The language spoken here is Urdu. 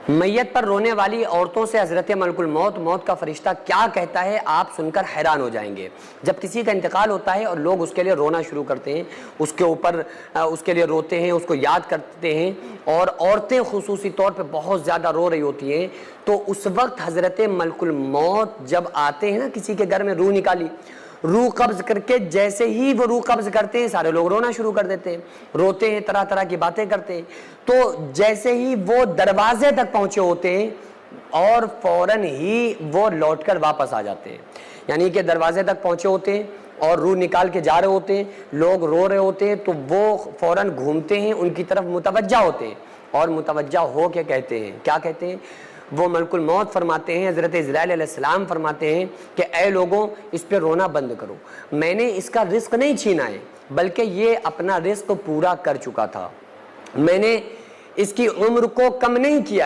میت پر رونے والی عورتوں سے حضرت ملک الموت موت کا فرشتہ کیا کہتا ہے آپ سن کر حیران ہو جائیں گے۔ جب کسی کا انتقال ہوتا ہے اور لوگ اس کے لیے رونا شروع کرتے ہیں، اس کے اوپر اس کے لیے روتے ہیں، اس کو یاد کرتے ہیں، اور عورتیں خصوصی طور پہ بہت زیادہ رو رہی ہوتی ہیں، تو اس وقت حضرت ملک الموت جب آتے ہیں نا، کسی کے گھر میں روح نکالی، روح قبض کر کے جیسے ہی وہ روح قبض کرتے ہیں سارے لوگ رونا شروع کر دیتے ہیں، روتے ہیں، طرح طرح کی باتیں کرتے ہیں۔ تو جیسے ہی وہ دروازے تک پہنچے ہوتے ہیں اور فوراً ہی وہ لوٹ کر واپس آ جاتے ہیں، یعنی کہ دروازے تک پہنچے ہوتے ہیں اور روح نکال کے جا رہے ہوتے ہیں، لوگ رو رہے ہوتے ہیں، تو وہ فوراً گھومتے ہیں، ان کی طرف متوجہ ہوتے ہیں اور متوجہ ہو کے کہتے ہیں، کیا کہتے ہیں؟ وہ ملک الموت فرماتے ہیں، حضرت اسرائیل علیہ السلام فرماتے ہیں کہ اے لوگوں، اس پہ رونا بند کرو، میں نے اس کا رزق نہیں چھینا ہے، بلکہ یہ اپنا رزق پورا کر چکا تھا، میں نے اس کی عمر کو کم نہیں کیا ہے۔